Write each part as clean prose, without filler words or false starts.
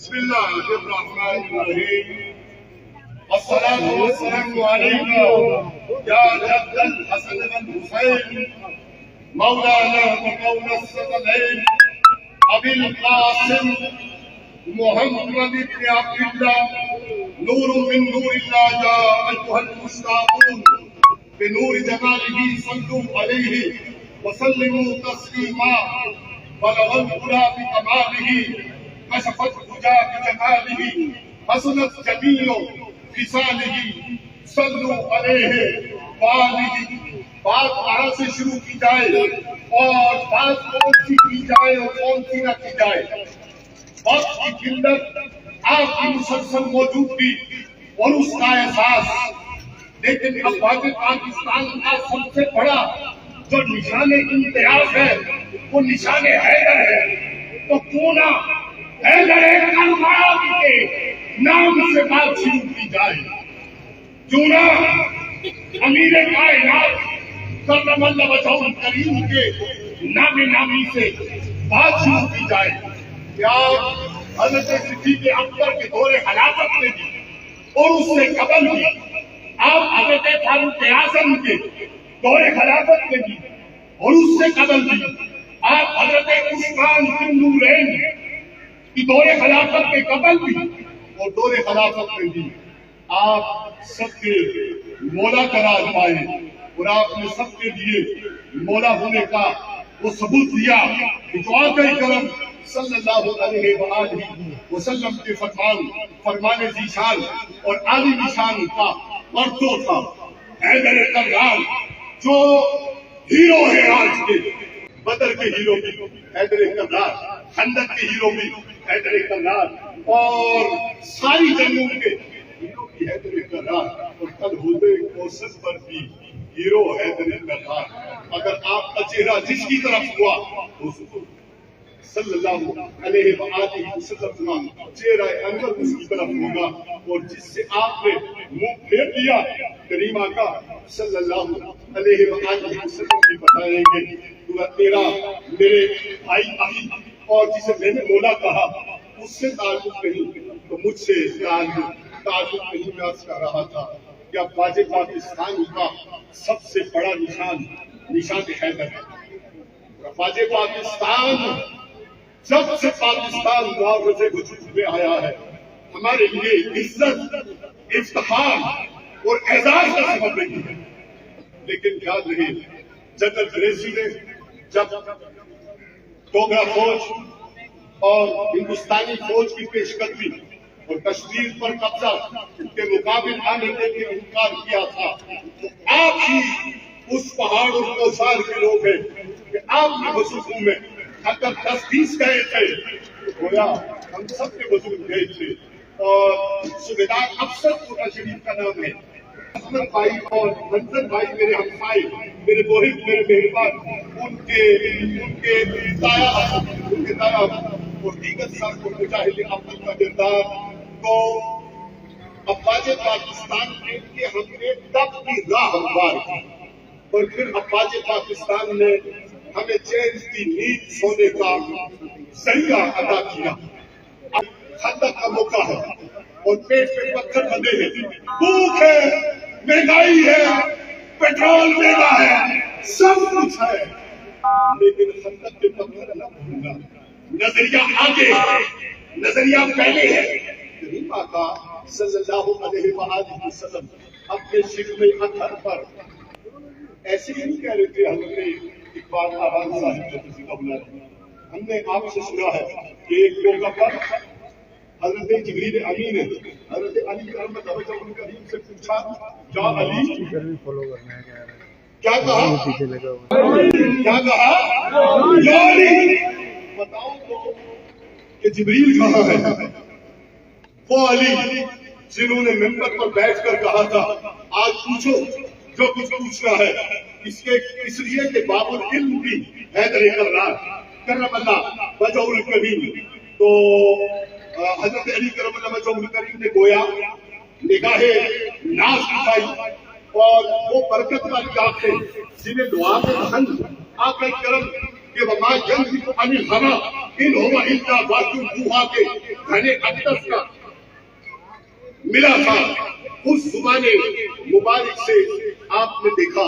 بسم الله الرحمن الرحيم والصلاة والسلام عليك يا جد الحسن والحسين مولانا ومولى الثقلين أبي القاسم محمد بن عبد الله نور من نور الله يا أيها المشتاقون بنور جماله صلوا عليه وسلموا تسليما بلغ الهدى بكماله كشف الهدى بجماله حسنت جميع خصاله صلوا علیہ وآلہ. بات وہاں سے شروع کی جائے اور بات کون سی کی جائے اور کون سی نہ کی جائے. وقت کی قلت آپ کی مسلسل موجودگی اور اس کا احساس، لیکن افواج پاکستان کا سب سے بڑا جو نشان امتیاز ہے وہ نشان حیدر ہے. تو کیوں نہ حیدر کربلا کے نام سے بات شروع کی جائے، کیوں نہ امیر کائنات کرم اللہ وجہہ الکریم کے نام نامی سے بات شروع کی جائے. کیا حضرت صدیق اکبر کے دور خلافت میں بھی اور اس سے قبل بھی، آپ حضرت فاروق اعظم کے دور خلافت میں بھی اور اس سے قبل بھی، آپ حضرت عثمان بن نورین کی دور خلافت کے قبل بھی اور دور خلافت میں بھی آپ سب کے مولا قرار پائے اور آپ نے سب کے لیے مولا ہونے کا وہ ثبوت دیا کہ جو آقا کرم صلی اللہ علیہ وآلہ وسلم کے فرمان ذیشان اور عالی نشان کا پرچو تھا. حیدر کرار جو ہیرو ہے آج کے، بدر کے ہیرو بھی حیدر کرار، خندق کے ہیرو بھی حیدر کرار، اور ساری جنگوں کے ہیرو بھی حیدر کرار، اور کل ہودے کوثر پر بھی ہیرو حیدر کرار. اگر آپ کا چہرہ جس کی طرف ہوا حضور صلی اللہ علیہ وآلہ وسلم کا چہرہ انور اس کی طرف ہوگا، اور جس سے آپ نے منہ پھیر دیا کریم آقا صلی اللہ علیہ وآلہ وسلم کی بتائیں گے تو تیرا میرے بھائی علی اور جسے میں نے مولا کہا اس سے تعلق نہیں تو مجھ سے تعلق نہیں. میں عرض کر رہا تھا کہ افواج پاکستان کا سب سے بڑا نشان حیدر ہے. افواج پاکستان جب سے پاکستان معاوضے وجود میں آیا ہے ہمارے لیے عزت، افتخار اور اعزاز کا سبب نہیں ہے. لیکن یاد رہے جنرل گریزی نے جب ڈوگرا فوج اور ہندوستانی فوج کی پیش قدمی اور کشمیر پر قبضہ کے مقابل آنے کے لیے انکار کیا تھا، تو آپ ہی اس پہاڑ اور کوثر کے لوگ ہیں کہ آپ کے وصفوں میں اگر 10-20 گئے تھے تو گویا ہم سب کے وجود گئے تھے. اور صوبیدار افسر کوٹا شریف کا نام ہے احمد بھائی اور منظر بھائی میرے ہمسائے، میرے محب، میرے مہربان، ان کے دایا اور دیگر ساتھ کو مجاہد افضل کا کردار. تو افواج پاکستان کے لیے ہم نے تب کی راہ ہموار کی اور پھر افواج پاکستان نے ہمیں چین کی نیند سونے کا ذریعہ عطا کیا. خندق کا موقع ہے اور پیٹ پہ پتھر بندھے ہیں، بھوک ہے، مہنگائی ہے، پیٹرول مہنگا ہے، سب کچھ ہے، لیکن خندق کے پتھر نہ بھولنا. نظریہ آگے ہے، نظریہ پہلے ہے. کریم آقا صلی اللہ علیہ وآلہ وسلم اپنے شکل اطہر پر ایسے ہی نہیں کہہ رہے تھے. حضرت اقبال آباد صاحب ہم نے آپ سے سنا ہے کہ ایک موقع پر حضرت جبریل امین نے حضرت علی کرم اللہ وجہہ الکریم سے پوچھا کیا علی کیا کہا یا علی بتاؤ تو کہ جبریل کہاں ہے. وہ علی جنہوں نے ممبر پر بیٹھ کر کہا تھا آج پوچھو جو کچھ پوچھنا ہے، اس لیے کہ باب العلم بھی حیدر کرار کرم اللہ وجہہ الکریم. تو حضرت علی کرم اللہ وجہہ الکریم نے گویا نگاہ ناز دکھائی اور وہ برکت والی آنکھیں جنہیں دعا میں آقا کرم کہ وما ينطق عن الهوى ان ہوا الا واقع دوہا کے گھنے اقدس کا ملا تھا. اس زبان مبارک سے آپ نے دیکھا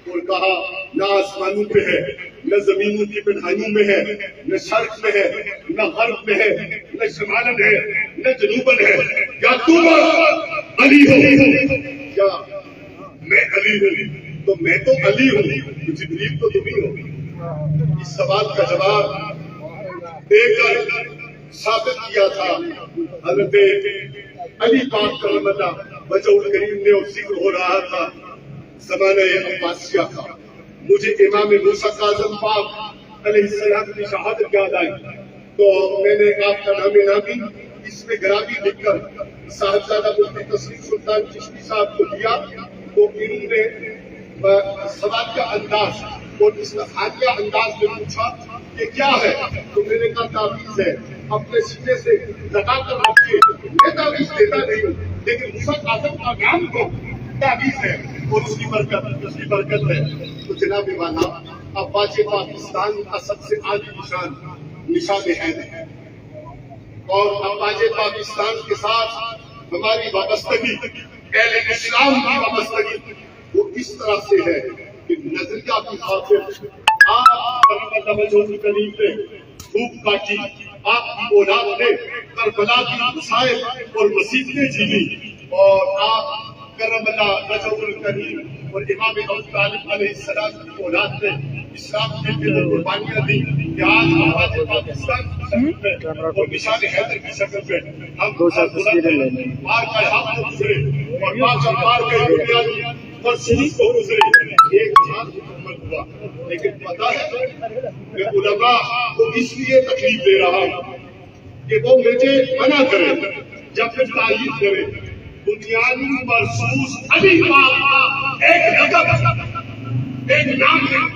اور کہا نہ آسمانوں پہ ہے، نہ زمینوں کی پنہانیوں میں ہے، نہ شرق میں ہے، نہ غرب میں ہے، نہ شمالن ہے، نہ جنوبن ہے. یا تم علی ہو یا میں علی ہوں؟ تو میں تو علی ہوں، جبریل تو تم ہی ہو. اس سوال کا جواب دے کر ثابت کیا تھا حضرت علی پاک کرم اللہ وجہ الکریم نے، اور ذکر ہو رہا تھا زمانہ عباسیہ کا. مجھے امام موسیٰ کاظم پاک علیہ السلام کی شہادت یاد آئی تو میں نے آپ کا نام نامی اس میں گرامی لکھ کر صاحبزادہ مفتی تسلیم سلطان چشتی صاحب کو دیا. تو انہوں نے سوال کا انداز اور استفہامیہ انداز میں پوچھا کہ کیا ہے؟ تو میں نے کہا تعویذ ہے. اپنے سینے سے لگا کر رکھیے. میں تعویذ دیتا نہیں ہوں، لیکن موسیٰ کاظم کا نام تو تعویذ ہے اور اس کی برکت ہے. تو جناب والا افواج پاکستان کا سب سے عالی نشان حیدر ہے، اور افواج پاکستان کے ساتھ ہماری وابستگی، اہل اسلام کی وابستگی وہ اس طرح سے ہے کہ نظریہ کی خاطر آپ کریم نے خوب کاٹی، آپ کی اولاد نے کربلا کی مسائل اور مصیبتیں جھیلی، اور آپ کرم اللہ وجہ الکریم اور امام ابو طالب علیہ السلام کی اولاد نے اسلام کے لیے قربانیاں دی کہ آج افواج پاکستان کی شکل میں اور نشان حیدر کی شکل میں ہم مار کا یہاں کو گزرے اور مار کے بنیادی اور سلوک کو گزرے. ایک جان مکمل ہوا، لیکن پتہ ہے کہ علماء کو اس لیے تکلیف دے رہا ہوں کہ وہ مجھے منع کرے یا پھر تائید کرے. بنیادی مرسوس علی پاک کا ایک لقب، ایک نام ہے.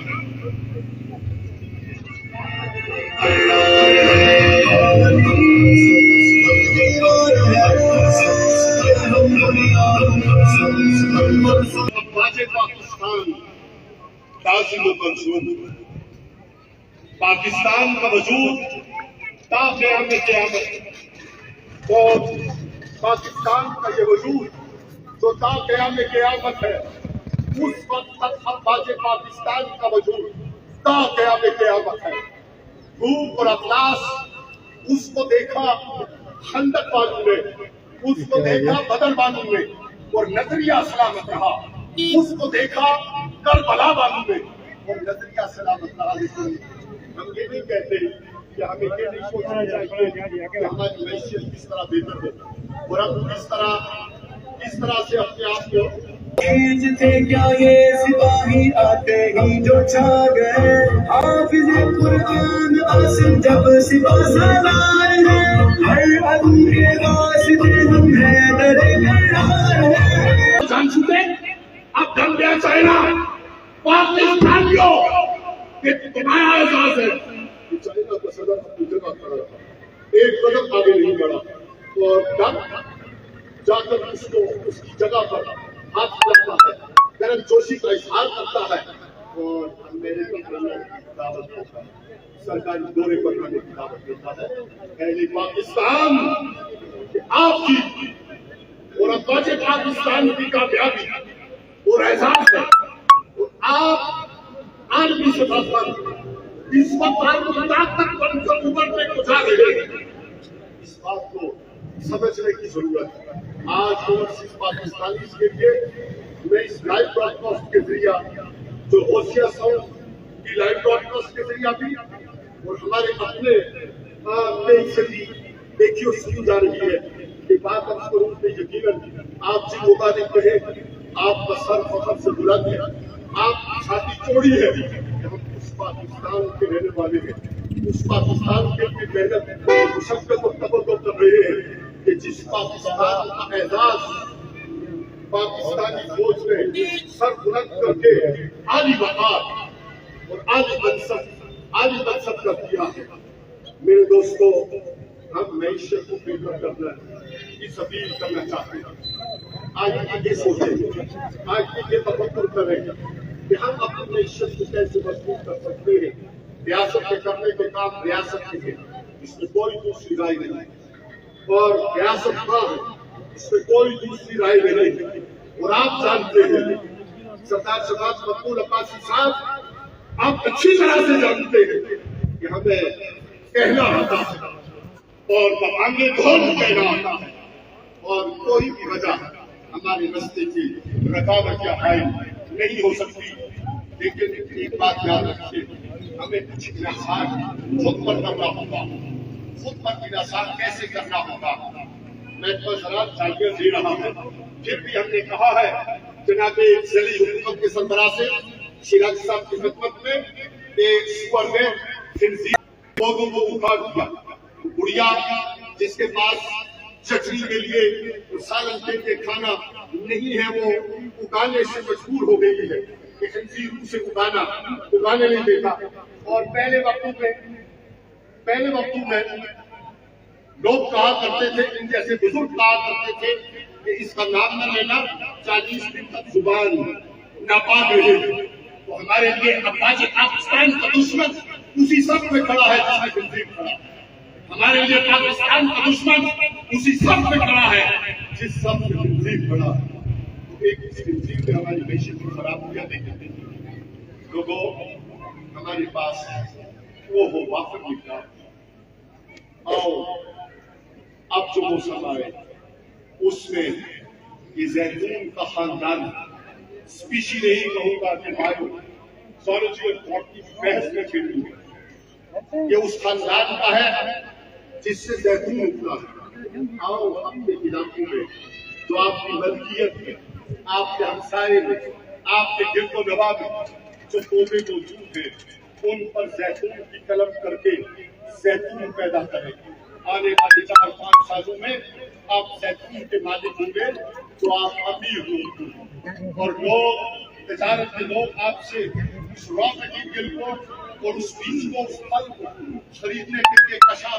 افواج پاکستان لازم و منصوب، پاکستان کا وجود تا قیام قیامت، اور پاکستان کا یہ وجود جو تا قیام قیامت ہے، اس وقت تک افواج پاکستان کا وجود تا قیام قیامت ہے. بھوک اور افلاس اس کو دیکھا خندق والوں نے، اس کو دیکھا بدر والوں نے، اور نظریہ سلامت رہا. اس کو دیکھا کربلا والوں نے اور نظریہ سلامت رہا. لیکن ہم یہ نہیں کہتے کہ ہمیں یہ نہیں سوچنا چاہیے کہ ہماری معیشت کس طرح بہتر ہو، اور ہم کس طرح سے اپنے آپ کو تھے کیا یہ سپاہی آتے ہی جو چھا گئے. حافظ قرآن عاصم جب سپاہ سالار ہیں، ہر عدو کے واسطے ہم حیدر کرار ہیں. جان چکے اب جان گیا چائنا پاکستانیوں کہ تمہارا احساس ہے کہ چائنا کا صدر اپنی جگہ کھڑا رہا، ایک قدم آگے نہیں بڑھا، اور جب جا کر اس کی جگہ پر ہاتھ لگتا ہے، کرم جوشی کا اظہار کرتا ہے، اور امریکہ کی دعوت دیتا ہے، سرکاری دورے پر کرنے کی دعوت دیتا ہے. اہل پاکستان آپ کی اور افواج پاکستان کی کامیابی اور اعزاز ہے، اور آپ عالمی سطح پر اس وقت عالمی طاقت بن کر ابھرنے کو جا رہے ہیں. اس بات کو سمجھنے کی ضرورت ہے. آج اوورسیز پاکستانی کے لیے میں اس لائیو براڈ کاسٹ کے ذریعہ جو ہوشیہ ساؤنڈ کی لائیو براڈ کاسٹ کے ذریعہ بھی اور ہمارے اپنے سے بھی دیکھی اور سنی جا رہی ہے کہ بات ہم ضرور میں یقیناً آپ جن مطابق کہیں آپ کا سر فخر سے بلند ہے، آپ کی چھاتی چوڑی ہے کہ ہم اس پاکستان کے رہنے والے ہیں، اس پاکستان کے لیے محنت مشقت اور تبدل کر رہے ہیں کہ جس پاکستان کا اعزاز پاکستانی فوج نے سر بلند کر کے عالی وقار اور عالی منصب کا کیا ہے. میرے دوستو، ہم معیشت کو بہتر کرنا کی اپیل کرنا چاہتے ہیں. آج یہ سوچیں، آج یہ تفکر کریں کہ ہم اپنی معیشت کو کیسے مضبوط کر سکتے ہیں. ریاست کے کرنے کے کام ریاست کے ہیں، اس میں کوئی دوسری رائے نہیں، اور ریاست خاں ہے، اس میں کوئی دوسری رائے نہیں۔ اور آپ جانتے ہیں سردار شہباز مقبول عباسی صاحب، آپ اچھی طرح سے جانتے ہیں کہ ہمیں کہنا آتا ہے اور مقامی دھول کہنا آتا ہے، اور کوئی بھی وجہ ہمارے رستے کی رکاوٹ یا حائل نہیں ہو سکتی۔ لیکن ایک بات یاد رکھیے، ہمیں کچھ انحصار خود پر کرنا ہوگا۔ خود پر انحصار کیسے کرنا ہوگا؟ میں تو ذرا جانکاری دے رہا ہوں، پھر بھی ہم نے کہا ہے جناب ضلعی حکومت کے سربراہ سے شیراز صاحب کی خدمت میں کہ سور میں خنزیر لوگوں کو اٹھا دیا، گڑیا جس کے پاس چٹنی کے لیے سالن کے لیے کھانا نہیں ہے وہ اگانے سے مجبور ہو گئی ہے کہ خنزیر اسے اگانے نہیں دیتا۔ اور پہلے وقتوں میں لوگ کہا کرتے تھے، ان جیسے بزرگ کہا کرتے تھے کہ اس کا نام نہ لینا 40 دن تک زبان ناپاک رہے گی۔ تو ہمارے لیے افواج پاکستان کا دشمن اسی صف میں کھڑا ہے جس میں خنزیر کھڑا ہے۔ ہمارے لیے پاکستان کا دشمن اسی صف میں کھڑا ہے جس صف میں خنزیر کھڑا ہے۔ تو ایک اس خنزیر میں ہماری معیشت کی خرابیاں دیکھتے ہیں۔ لوگوں ہمارے پاس وہ ہو وافر مقدار، آؤ اب جو موسم آئے اس میں یہ زیتون کا خاندان، اسپیشی نہیں کہوں گا کہ بھائیو زولوجی اور باٹنی کی بحث میں کھیلوں گا، یہ اس خاندان کا ہے جس سے زیتون اگتا ہے۔ آؤ اپنے علاقوں میں جو آپ کی ملکیت میں، آپ کے ہمسائے میں، آپ کے گرد و نواح میں جو پودے موجود ہیں ان پر زیتون کی قلم کر کے زیتون پیدا کریں۔ آنے والے 4-5 سالوں میں آپ زیتون کے مالک ہوں گے تو آپ امیر ہوں گے، اور لوگ تجارت کے لوگ آپ سے اس را مٹیریل کو اور اس بیج کو، اس پھل کو خریدنے کے لیے کشا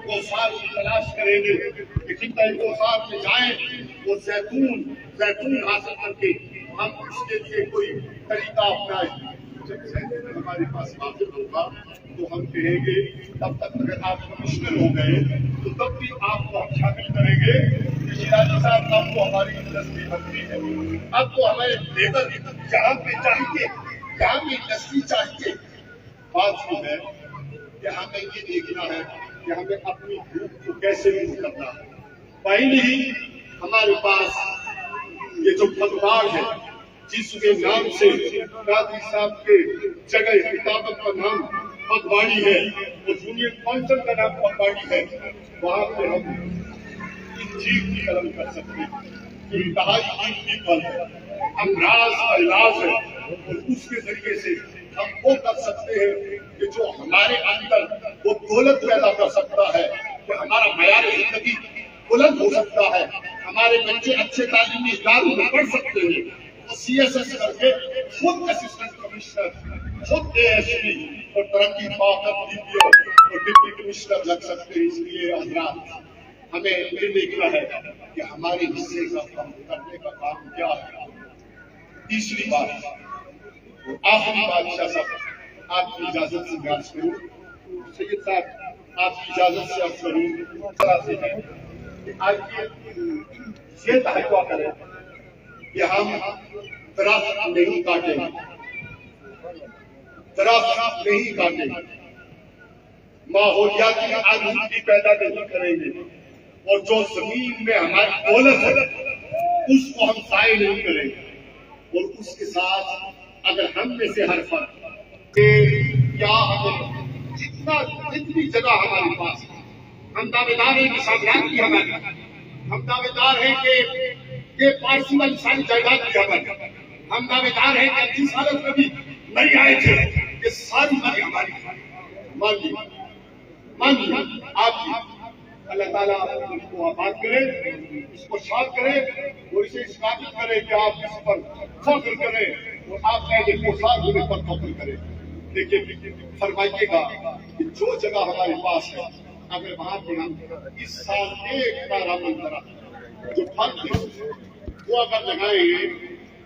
کوثار کی تلاش کریں گے۔ لیکن کئی کوثار میں جائیں وہ زیتون حاصل کر کے ہم اس کے لیے کوئی طریقہ اپنائیں۔ جب زیتون ہمارے پاس حاصل ہوگا تو ہم کہیں گے تب تک اگر آپ کمشنر ہو گئے تو تب بھی آپ کو ہم شامل کریں گے کہ شیرازی صاحب اب تو ہماری انڈسٹری بنتی ہے، اب تو ہمیں لیبر جہاں پہ چاہیے، جہاں پہ انڈسٹری چاہیے۔ بات یہ ہے کہ ہمیں یہ دیکھنا ہے کہ ہمیں اپنی بھوک کو کیسے دور کرنا ہے۔ پہلے ہی ہمارے پاس یہ جو پگوار ہے جس کے نام سے قاضی صاحب کے جگہ کتابت کا نام پگواڑی ہے اور یونین کونسل کا نام پگواڑی ہے، وہاں پہ ہم انجیل کی قلم کر سکتے ہیں۔ انتہائی قیمتی پھل ہے، امراض کا علاج ہے، اور اس کے ذریعے سے ہم وہ کر سکتے ہیں کہ جو ہمارے اندر وہ دولت پیدا کر سکتا ہے کہ ہمارا معیار زندگی بلند ہو سکتا ہے، ہمارے بچے اچھے تعلیمی اداروں میں پڑھ سکتے ہیں، CSS کر کے خود اسسٹنٹ کمشنر، خود ASP اور ترقی فاقت DPO اور ڈپٹی کمشنر لگ سکتے ہیں۔ اس لیے حضرات ہمیں یہ دیکھنا ہے کہ ہمارے حصے کا کام کرنے کا کام کیا ہے۔ تیسری بات اور آخری بات شاہ صاحب آپ کی اجازت سے عرض کروں، سید صاحب آپ کی اجازت سے عرض کروں، طرح سے ہے کہ آج یہ تحقیق کریں کہ ہم درخت نہیں کاٹیں گے، درخت نہیں کاٹیں گے، ماحولیاتی آلودگی پیدا نہیں کریں گے، اور جو زمین میں ہماری دولت ہے اس کو ہم ضائع نہیں کریں گے۔ اور اس کے ساتھ اگر ہم میں سے ہر فرد کہ کیا ہمیں جتنی جگہ ہمارے پاس ہم دعویدار ہیں کہ سامراج کی ہماری، ہم دعویدار ہیں کہ یہ پارسی والی ساری جائیداد کی ہماری، ہم دعویدار ہیں کہ جس حالت میں بھی نہیں آئے تھے یہ ساری باتیں ہماری۔ مان لیجیے آپ اللہ تعالیٰ اس کو آباد کرے، اس کو شاد کرے اور اسے اس قابل کرے کہ آپ اس پر فخر کریں اور آپ کا یہ کوثار ہونے پر فخر کریں۔ لیکن فرمائیے گا کہ جو جگہ ہمارے پاس ہے اگر وہاں پہ ہم اس سال ایک تارا منظرہ جو پھل وہ اگر لگائیں گے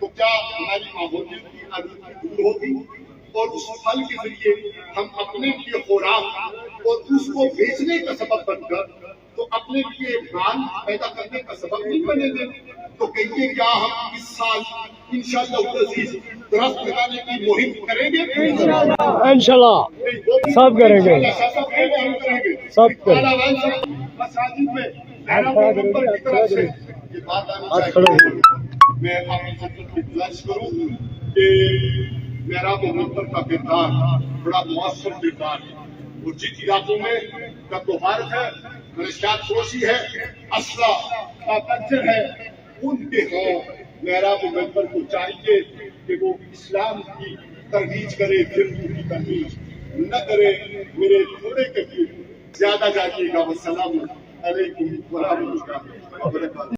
تو کیا ہماری ماحولیت کی آلودگی دور ہوگی، اور اس پھل کے ذریعے ہم اپنے لیے خوراک اور اس کو بیچنے کا سبب بن کر تو اپنے لیے مال پیدا کرنے کا سبب نہیں بنے گے. تو کہیے کیا ہم اس سال انشاءاللہ العزیز درخت لگانے کی مہم کریں گے؟ انشاءاللہ سب کریں گے، سب کریں گے. مساجد میں پیغمبر کی طرف سے یہ بات آنی چاہیے. میں آپ سے گزارش کروں کہ محراب و منبر کا کردار بڑا مؤثر کردار ہے، اور جن علاقوں میں تبلیغات ہے، منشیات فروشی ہے، اسلحہ کا کلچر ہے، ان کے ہاں محراب و منبر کو چاہیے کہ وہ اسلام کی ترویج کرے، فقہ کی ترویج نہ کرے. میرے تھوڑے کے زیادہ جائیے گا. والسلام علیکم ورحمۃ اللہ وبرکاتہ.